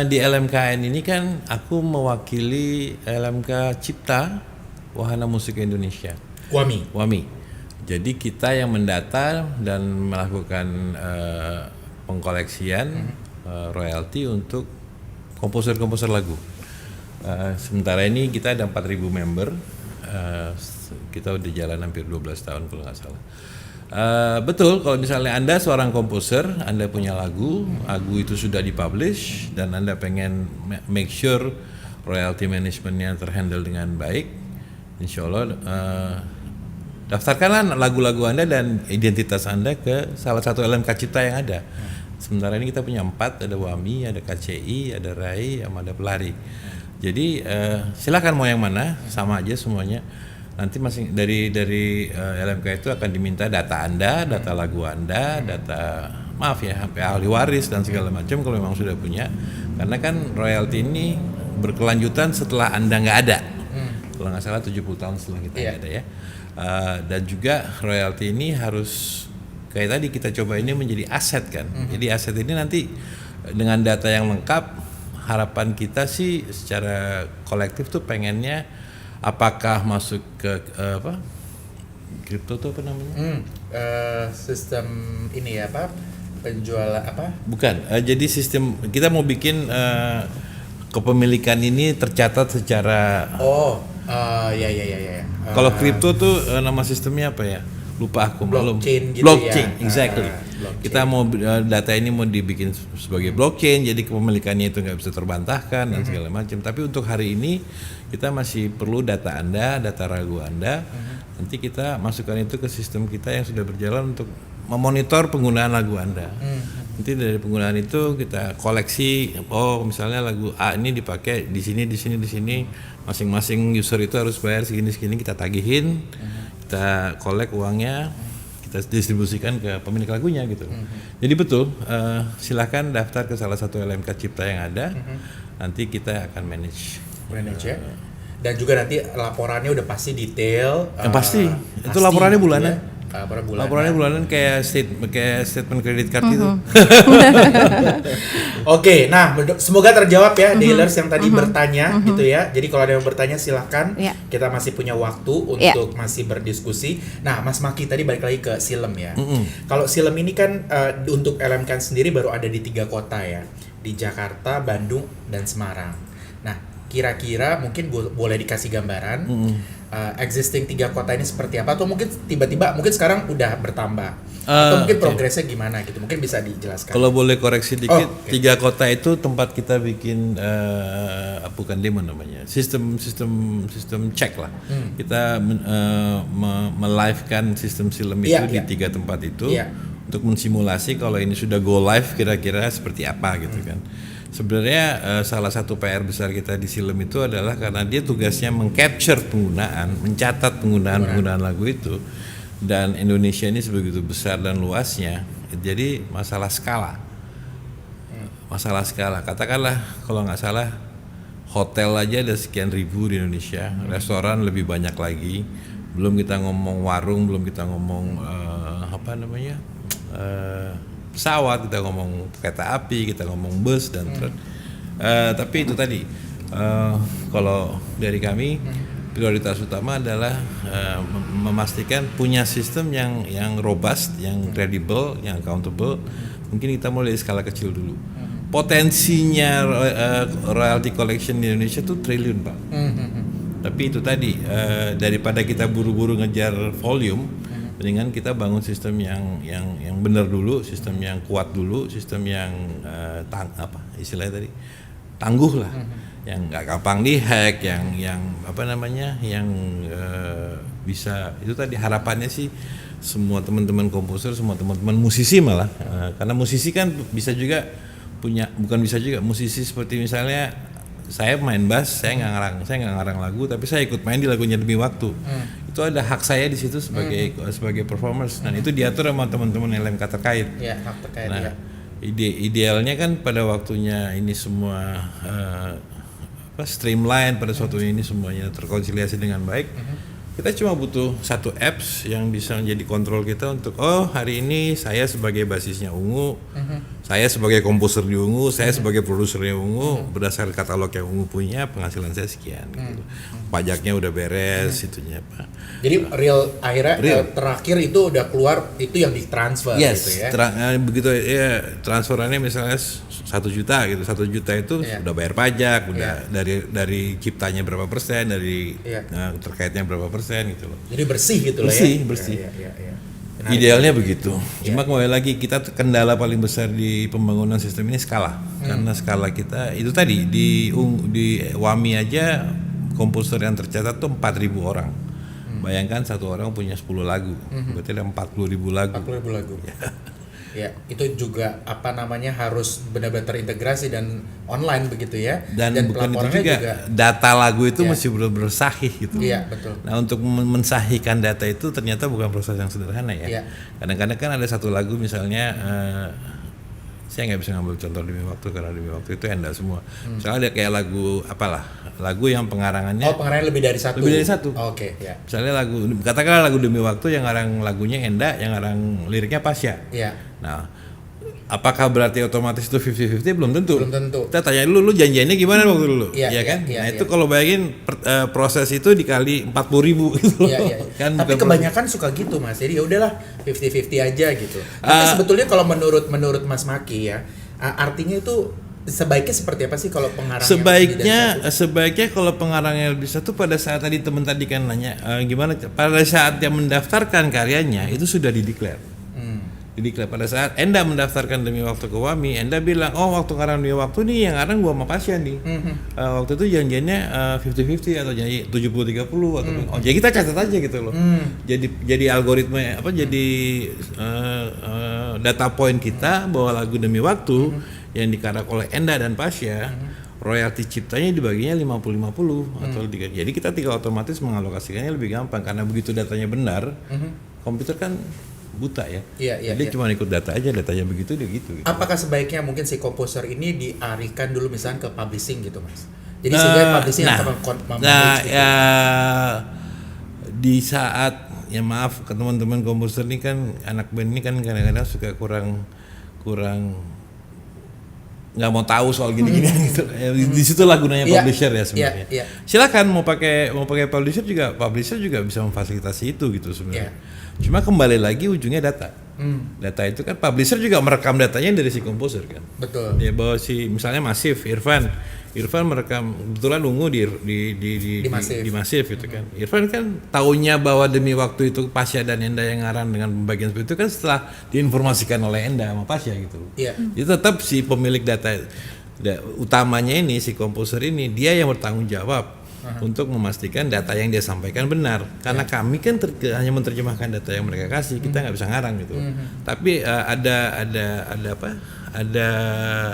di LMKN ini kan aku mewakili LMK Cipta Wahana Musik Indonesia. WAMI. Jadi kita yang mendata dan melakukan pengkoleksian royalti untuk komposer-komposer lagu. Sementara ini kita ada 4.000 member. Kita udah jalan hampir 12 tahun kalau nggak salah. Betul, kalau misalnya Anda seorang komposer, Anda punya lagu itu sudah dipublish dan Anda pengen make sure royalty managementnya terhandle dengan baik, insya Allah daftarkanlah lagu-lagu Anda dan identitas Anda ke salah satu LMK Cipta yang ada. Sementara ini kita punya 4, ada WAMI, ada KCI, ada RAI, ada Pelari. Jadi silakan mau yang mana, sama aja semuanya. Nanti masing dari LMK itu akan diminta data Anda, data lagu Anda, data sampai ahli waris dan segala macam kalau memang sudah punya. Karena kan royalti ini berkelanjutan setelah Anda nggak ada. Kalau nggak salah 70 tahun setelah kita nggak ada ya. Dan juga royalti ini harus kayak tadi kita coba ini menjadi aset kan. Jadi aset ini nanti dengan data yang lengkap, harapan kita sih secara kolektif tuh pengennya apakah masuk ke kripto tuh apa namanya? Sistem ini ya penjualan apa? Bukan. Jadi sistem kita mau bikin kepemilikan ini tercatat secara. Ya. Kalau kripto tuh nama sistemnya apa ya? Lupa aku. Blockchain gitu blockchain, ya. Exactly. Blockchain. Kita mau data ini mau dibikin sebagai blockchain, jadi kepemilikannya itu nggak bisa terbantahkan dan segala macam. Tapi untuk hari ini kita masih perlu data Anda, data lagu Anda. Nanti kita masukkan itu ke sistem kita yang sudah berjalan untuk memonitor penggunaan lagu Anda. Nanti dari penggunaan itu kita koleksi. Misalnya lagu A ini dipakai di sini. Masing-masing user itu harus bayar segini kita tagihin. Kita kolek uangnya, kita distribusikan ke pemilik lagunya gitu. Jadi betul, silakan daftar ke salah satu LMK Cipta yang ada. Nanti kita akan manage ya. Dan juga nanti laporannya udah pasti detail. Yang pasti. Itu laporannya bulanan. per bulan. Laporannya bulanan kayak statement kredit card gitu. Oke, nah semoga terjawab ya dealers yang tadi bertanya gitu ya. Jadi kalau ada yang bertanya silahkan. Kita masih punya waktu untuk masih berdiskusi. Nah, Mas Maki tadi balik lagi ke Silem ya. Kalau Silem ini kan untuk LMK sendiri baru ada di 3 kota ya, di Jakarta, Bandung, dan Semarang. Nah, kira-kira mungkin boleh dikasih gambaran existing 3 kota ini seperti apa, atau mungkin tiba-tiba mungkin sekarang udah bertambah, atau mungkin progresnya gimana gitu, mungkin bisa dijelaskan. Kalau boleh koreksi dikit, 3 kota itu tempat kita bikin bukan demo namanya, sistem cek lah. Kita melivekan sistem Silem itu di 3 tempat itu untuk mensimulasi kalau ini sudah go live kira-kira seperti apa gitu kan. Sebenarnya salah satu PR besar kita di Silem itu adalah karena dia tugasnya mengcapture penggunaan, mencatat penggunaan lagu itu, dan Indonesia ini sebegitu besar dan luasnya, jadi masalah skala. Katakanlah kalau nggak salah hotel aja ada sekian ribu di Indonesia, restoran lebih banyak lagi, belum kita ngomong warung, belum kita ngomong pesawat, kita ngomong kereta api, kita ngomong bus dan truk. Tapi itu tadi kalau dari kami prioritas utama adalah memastikan punya sistem yang robust, yang kredibel, yang accountable. Mungkin kita mulai dari skala kecil dulu. Potensinya royalty collection di Indonesia tuh triliun, Pak. Tapi itu tadi daripada kita buru-buru ngejar volume, mendingan kita bangun sistem yang benar dulu, sistem yang kuat dulu, sistem yang istilahnya tadi tangguh lah, yang nggak gampang dihack, yang bisa. Itu tadi harapannya sih semua teman-teman komposer, semua teman-teman musisi malah, karena musisi kan bisa juga musisi seperti misalnya saya main bass, saya nggak ngarang lagu, tapi saya ikut main di lagunya Demi Waktu. Itu ada hak saya di situ sebagai performers, dan itu diatur sama teman-teman LMK terkait. Hak terkait. Nah, idealnya kan pada waktunya ini semua streamline, pada suatu ini semuanya terkonsiliasi dengan baik. Kita cuma butuh satu apps yang bisa menjadi kontrol kita untuk hari ini saya sebagai basisnya Ungu, saya sebagai komposer di Ungu, saya sebagai produsernya Ungu, berdasarkan katalog yang Ungu punya, penghasilan saya sekian gitu. Pajaknya udah beres itunya, Pak. Jadi akhirnya terakhir itu udah keluar, itu yang ditransfer gitu ya. Begitu ya, transferannya misalnya 1 juta gitu. 1 juta itu udah bayar pajak, udah dari ciptanya berapa persen, dari terkaitnya berapa persen gitu loh. Jadi bersih gitu lah ya. Bersih. Idealnya begitu. Cuma kembali lagi, kita kendala paling besar di pembangunan sistem ini skala. Karena skala kita itu tadi di WAMI aja komposer yang tercatat tuh 4.000 orang. Bayangkan satu orang punya 10 lagu. Berarti ada 40.000 lagu. 40.000 lagu. Ya, itu juga harus benar-benar terintegrasi dan online begitu ya. Dan bukan itu juga data lagu itu mesti benar-benar sahih gitu. Iya, betul. Nah, untuk mensahihkan data itu ternyata bukan proses yang sederhana ya. Kadang-kadang kan ada satu lagu misalnya saya nggak bisa ngambil contoh Demi Waktu karena Demi Waktu itu endah semua. Misalnya ada kayak lagu yang pengarangannya. Pengarangannya lebih dari satu. Oke, ya. Misalnya katakanlah lagu Demi Waktu yang ngarang lagunya Enda, yang ngarang liriknya Pasya. Iya. Nah, apakah berarti otomatis itu 50-50? Belum tentu. Kita tanya dulu, lu janjiannya gimana waktu dulu? Iya kan? Nah, itu kalau bayangin proses itu dikali 40.000 gitu. Iya. Kan tapi kebanyakan suka gitu, Mas. Jadi ya udahlah 50-50 aja gitu. Tapi sebetulnya kalau menurut Mas Maki ya, artinya itu sebaiknya seperti apa sih kalau pengarangnya? Sebaiknya kalau pengarangnya lebih satu, pada saat tadi teman tadi kan nanya gimana pada saat dia mendaftarkan karyanya itu sudah dideklar. Pada saat Enda mendaftarkan Demi Waktu ke WAMI, Enda bilang, waktu ngarang Demi Waktu nih yang ngarang gua sama Pasya nih. Waktu itu janjiannya 50-50 atau janji 70-30 atau jadi kita catat aja gitu loh. Jadi algoritma jadi data point kita bahwa lagu Demi Waktu yang dikarang oleh Enda dan Pasya, royalti ciptanya dibaginya 50-50 atau jadi kita tinggal otomatis mengalokasikannya lebih gampang karena begitu datanya benar. Komputer kan buta ya. Jadi cuma ikut data aja, datanya begitu dia gitu. Apakah sebaiknya mungkin si komposer ini dialihkan dulu misalnya ke publishing gitu, Mas? Jadi sehingga publishing atau di saat ya maaf ke teman-teman komposer ini kan, anak band ini kan kadang-kadang suka kurang nggak mau tahu soal gini-gini gitu. Di situlah gunanya publisher ya sebenarnya. Silakan mau pakai publisher juga bisa memfasilitasi itu gitu sebenarnya. Cuma kembali lagi ujungnya data. Data itu kan publisher juga merekam datanya dari si komposer kan. Betul. Dia bawa si misalnya Masif Irfan merekam kebetulan Ungu di Masif gitu kan. Irfan kan taunya bahwa demi waktu itu Pasha dan Enda yang ngarang dengan pembagian seperti itu kan setelah diinformasikan oleh Enda sama Pasha gitu. Iya. Jadi tetap si pemilik data utamanya ini si komposer ini dia yang bertanggung jawab untuk memastikan data yang dia sampaikan benar. Karena kami kan hanya menerjemahkan data yang mereka kasih, kita nggak bisa ngarang gitu. Tapi ada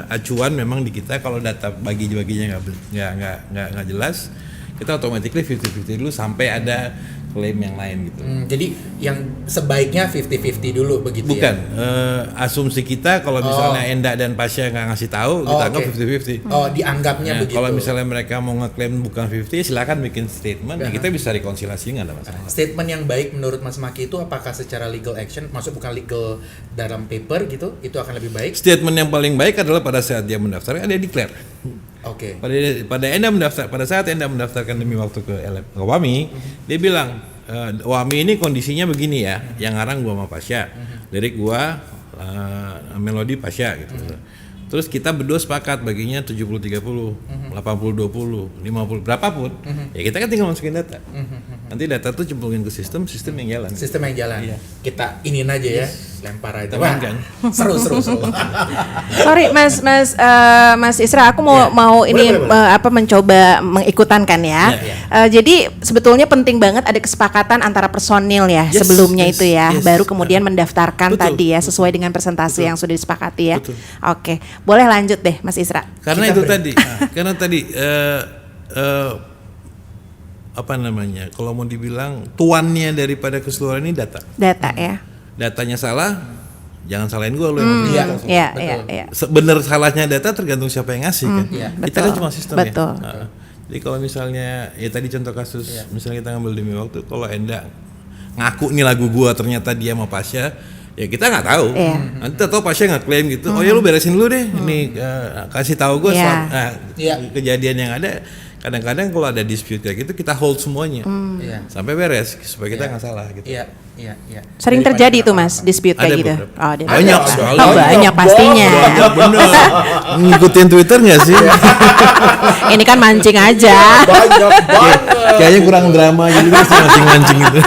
acuan memang di kita kalau data baginya nggak jelas, kita automatically 50-50 dulu sampai ada klaim yang lain gitu. Jadi yang sebaiknya 50-50 dulu begitu. Bukan, ya? asumsi kita kalau misalnya Enda dan Pasha nggak ngasih tahu, kita anggap 50-50. Dianggapnya begitu. Kalau misalnya mereka mau ngeklaim bukan 50, silakan bikin statement, kita bisa rekonsiliasi, nggak ada masalah. Statement yang baik menurut Mas Maki itu apakah secara legal action, maksud bukan legal dalam paper gitu, itu akan lebih baik? Statement yang paling baik adalah pada saat dia mendaftar, dia declare. Oke. Pada saat Enda mendaftarkan demi waktu ke WAMI, dia bilang WAMI ini kondisinya begini ya, yang ngarang gua sama Pasha, lirik gua, melodi Pasha gitu. Terus kita berdua sepakat baginya 70-30, 80-20, 50 berapapun. Ya kita kan tinggal masukin data. Nanti data tuh cemplungin ke sistem yang jalan. Sistem yang jalan. Iya. Kita inin aja ya, lempar aja. Wah, kan. Seru. Sorry Mas Isra, aku mau ini boleh. Mencoba mengikutan kan ya. Jadi sebetulnya penting banget ada kesepakatan antara personil ya sebelumnya itu ya, baru kemudian mendaftarkan tadi ya sesuai dengan presentasi yang sudah disepakati ya. Oke. Boleh lanjut deh Mas Isra. Karena itu tadi, apa namanya? Kalau mau dibilang tuannya daripada keseluruhan ini data. Data ya. Datanya salah, jangan salahin gue lu yang Iya. Bener salahnya data tergantung siapa yang ngasih kan. Kita kan cuma sistem ya. Jadi kalau misalnya ya tadi contoh kasus misalnya kita ngambil demi waktu, kalau Enda ngaku nih lagu gua ternyata dia sama Pasha, ya kita nggak tahu. Nanti tahu Pasha nggak klaim gitu. Oh ya lu beresin dulu deh. Nih kasih tahu gue kejadian yang ada. Kadang-kadang kalau ada dispute kayak gitu kita hold semuanya sampai beres supaya kita nggak salah gitu. Iya. Sering terjadi itu Mas dispute kayak gitu. Banyak sekali. Banyak pastinya. Bener. Ngikutin Twitter nggak sih? Ini kan mancing aja. Banyak banget. Kayaknya kurang drama jadi mancing-mancing gitu.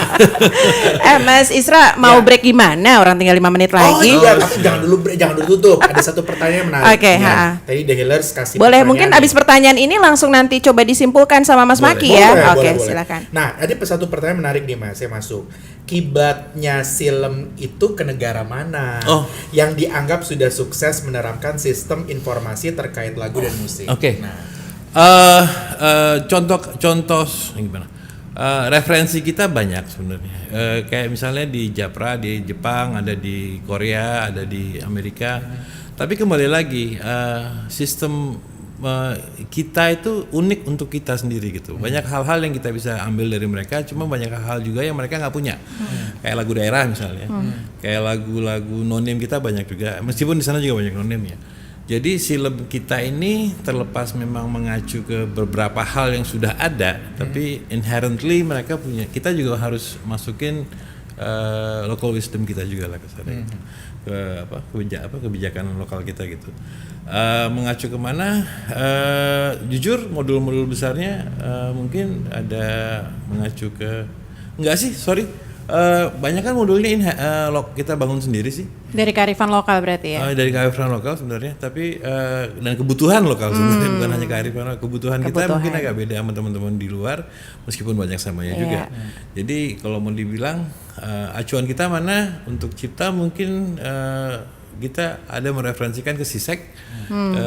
Mas Isra mau break gimana? Orang tinggal 5 menit lagi. Tapi jangan dulu tutup. Ada satu pertanyaan menarik. Oke, Tadi The Healers kasih boleh mungkin abis pertanyaan ini langsung nanti coba disimpulkan sama Mas Maki ya. Oke, silakan. Nah, ada satu pertanyaan menarik nih Mas, saya masuk. Kibatnya Silem itu ke negara mana yang dianggap sudah sukses menerapkan sistem informasi terkait lagu dan musik? Oke. Contoh gimana? Referensi kita banyak sebenarnya. Kayak misalnya di Japra di Jepang, ada di Korea, ada di Amerika. Tapi kembali lagi sistem kita itu unik untuk kita sendiri gitu. Banyak hal-hal yang kita bisa ambil dari mereka, cuma banyak hal juga yang mereka nggak punya. Kayak lagu daerah misalnya, kayak lagu-lagu no-name kita banyak juga. Meskipun di sana juga banyak no-name ya. Jadi Silem kita ini terlepas memang mengacu ke beberapa hal yang sudah ada, tapi inherently mereka punya. Kita juga harus masukin local wisdom kita juga lah ke sana. Kebijakan lokal kita gitu. Mengacu kemana? Jujur modul-modul besarnya mungkin ada mengacu ke banyak kan modulnya kita bangun sendiri sih. Dari kearifan lokal berarti ya? Dari kearifan lokal sebenarnya, tapi dan kebutuhan lokal sebenarnya, bukan hanya kearifan lokal. Kebutuhan kita mungkin agak beda sama teman-teman di luar, meskipun banyak samanya juga. Jadi kalau mau dibilang acuan kita mana untuk cipta, mungkin kita ada mereferensikan ke SISEK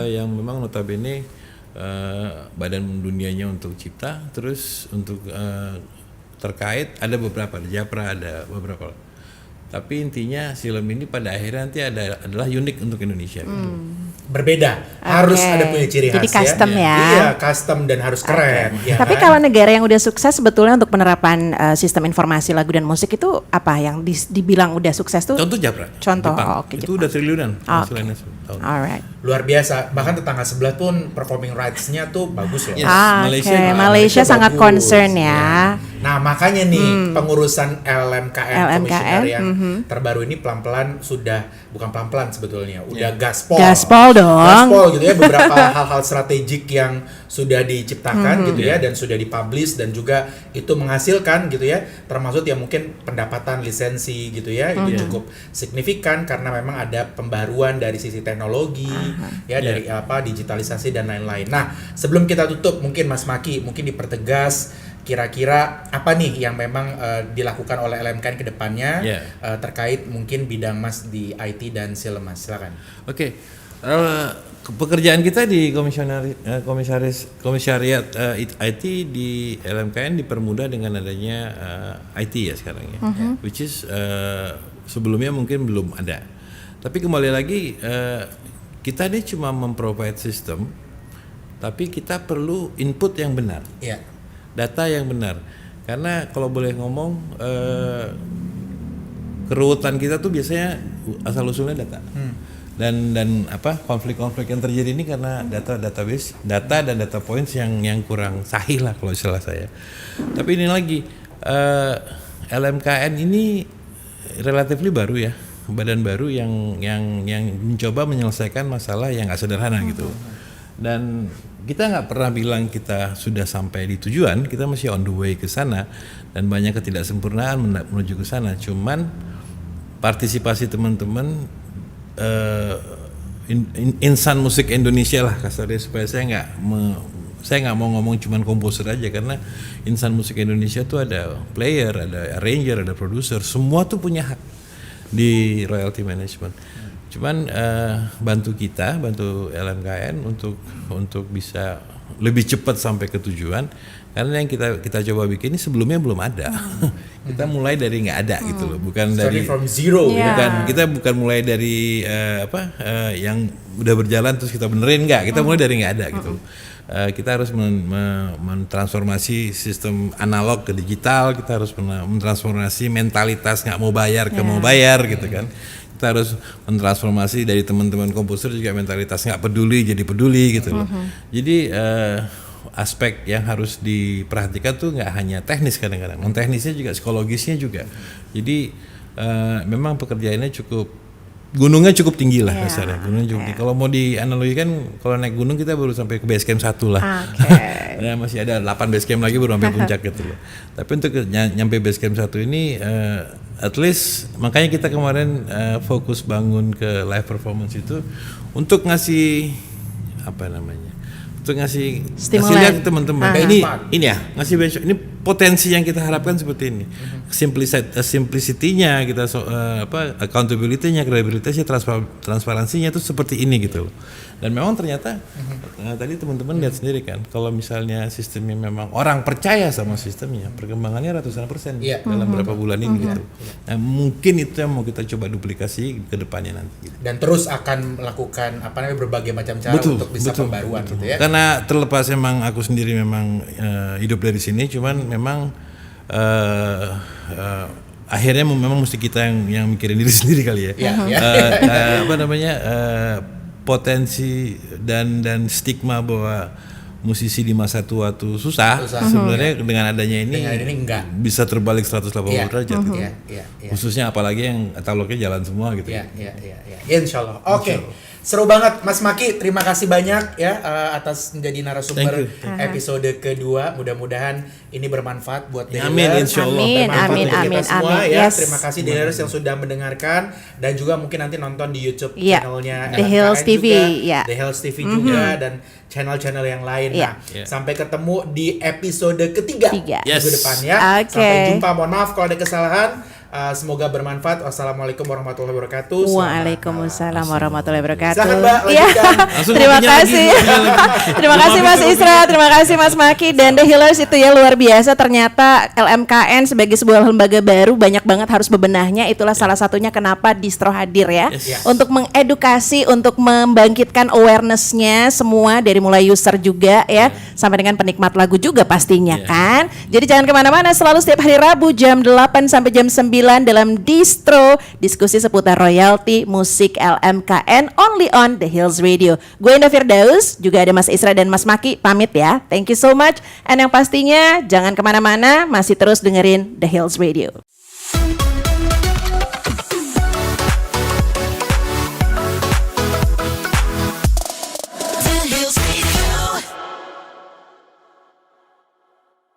yang memang notabene badan dunianya untuk cipta, terus untuk terkait ada beberapa, ada Japra, ada beberapa. Tapi intinya film ini pada akhirnya nanti adalah unik untuk Indonesia. Gitu. Berbeda, harus ada punya ciri khas. Jadi custom ya. Iya, custom dan harus keren. Ya Tapi kan? kalau negara yang udah sukses sebetulnya untuk penerapan sistem informasi lagu dan musik itu apa yang dibilang udah sukses tuh? Contoh Japra. Contoh, Jepang. oke, Itu Jepang. udah triliunan. Oke. Alright. Luar biasa. Bahkan tetangga sebelah pun performing rights-nya tuh bagus loh. Yes. Malaysia Malaysia sangat bagus. concern ya. Nah makanya nih pengurusan LMKN komisioner yang terbaru ini pelan-pelan sudah, bukan pelan-pelan sebetulnya, udah gaspol. Gaspol dong. Gaspol gitu ya, beberapa hal-hal strategik yang sudah diciptakan gitu ya, dan sudah dipublish dan juga itu menghasilkan gitu ya, termasuk yang mungkin pendapatan lisensi gitu ya, itu cukup signifikan karena memang ada pembaruan dari sisi teknologi ya, dari digitalisasi dan lain-lain. Nah sebelum kita tutup mungkin Mas Maki mungkin dipertegas kira-kira apa nih yang memang dilakukan oleh LMKN ke depannya terkait mungkin bidang Mas di IT dan film Mas, silakan. Oke. Pekerjaan kita di komisariat IT di LMKN dipermudah dengan adanya IT ya sekarang ya, which is sebelumnya mungkin belum ada. Tapi kembali lagi kita ini cuma memprovide sistem, tapi kita perlu input yang benar, data yang benar. Karena kalau boleh ngomong keruwetan kita tuh biasanya asal usulnya data. Dan konflik-konflik yang terjadi ini karena data dan data points yang kurang sahih lah kalau istilah saya. Tapi ini lagi LMKN ini relatif baru ya, badan baru yang mencoba menyelesaikan masalah yang nggak sederhana gitu. Dan kita nggak pernah bilang kita sudah sampai di tujuan, kita masih on the way ke sana dan banyak ketidaksempurnaan menuju ke sana. Cuman partisipasi teman-teman insan musik Indonesia lah kasarnya, supaya saya nggak mau ngomong cuman komposer aja, karena insan musik Indonesia tuh ada player, ada arranger, ada produser, semua tuh punya hak di royalty management. Cuman bantu LMKN untuk bisa lebih cepat sampai ke tujuan, karena yang kita coba bikin ini sebelumnya belum ada. Kita mulai dari nggak ada gitu loh, bukan Starting dari from zero. Kita bukan mulai dari yang udah berjalan terus kita benerin, kita mulai dari nggak ada gitu. Kita harus mentransformasi sistem analog ke digital, kita harus mentransformasi mentalitas nggak mau bayar ke mau bayar gitu kan. Kita harus mentransformasi dari teman-teman komposer juga mentalitas nggak peduli jadi peduli gitu loh. Jadi aspek yang harus diperhatikan tuh nggak hanya teknis, kadang-kadang non teknisnya juga, psikologisnya juga. Jadi memang pekerjaannya gunungnya cukup tinggi lah kasarnya. Gunungnya cukup tinggi. Kalau mau dianalogikan, kalau naik gunung kita baru sampai ke base camp 1 lah. Nah, masih ada 8 base camp lagi baru sampai puncak gitu loh. Tapi untuk nyampe base camp 1 ini at least makanya kita kemarin fokus bangun ke live performance itu untuk ngasih untuk ngasih lihat teman-teman. Ini ya, ngasih benchmark. Ini potensi yang kita harapkan seperti ini. Simplicity-nya kita accountability-nya, credibility-nya, transparansinya itu seperti ini gitu loh. Dan memang ternyata tadi teman-teman lihat sendiri kan, kalau misalnya sistemnya memang orang percaya sama sistemnya, perkembangannya ratusan persen dalam beberapa bulan ini gitu. Nah, mungkin itu yang mau kita coba duplikasi ke depannya nanti gitu. Dan terus akan melakukan berbagai macam cara untuk bisa pembaruan gitu ya. Karena terlepas emang aku sendiri memang hidup dari sini, cuman memang akhirnya memang mesti kita yang mikirin diri sendiri kali ya. Potensi dan stigma bahwa musisi di masa tua tuh susah. Sebenarnya dengan adanya ini bisa terbalik 180 derajat gitu. Khususnya apalagi yang katalognya jalan semua gitu. Insyaallah. Oke. Seru banget Mas Maki, terima kasih banyak ya atas menjadi narasumber episode kedua. Mudah-mudahan ini bermanfaat buat Amin, insyaallah. Amin. Semua ya. Terima kasih Dealers yang sudah mendengarkan dan juga mungkin nanti nonton di YouTube channelnya The Hills TV juga, The Hills TV juga, dan channel-channel yang lain. Nah, sampai ketemu di episode ketiga minggu depan ya. Sampai jumpa. Mohon maaf kalau ada kesalahan. Semoga bermanfaat. Wassalamualaikum warahmatullahi wabarakatuh. Selamat Waalaikumsalam warahmatullahi wabarakatuh. Silakan, Mbak, Iya. lanjutkan. Terima kasih. Terima kasih Mas Isra, terima kasih Mas Maki dan The Healers. Itu ya luar biasa, ternyata LMKN sebagai sebuah lembaga baru banyak banget harus bebenahnya. Itulah salah satunya kenapa Distro hadir ya. Untuk mengedukasi, untuk membangkitkan awareness-nya semua dari mulai user juga ya, sampai dengan penikmat lagu juga pastinya kan. Jadi jangan kemana-mana, selalu setiap hari Rabu jam 8 sampai jam 9 dalam Distro, diskusi seputar royalti musik LMKN only on The Hills Radio. Gue Indah Firdaus, juga ada Mas Isra dan Mas Maki, pamit ya. Thank you so much. And yang pastinya jangan kemana-mana, masih terus dengerin The Hills Radio.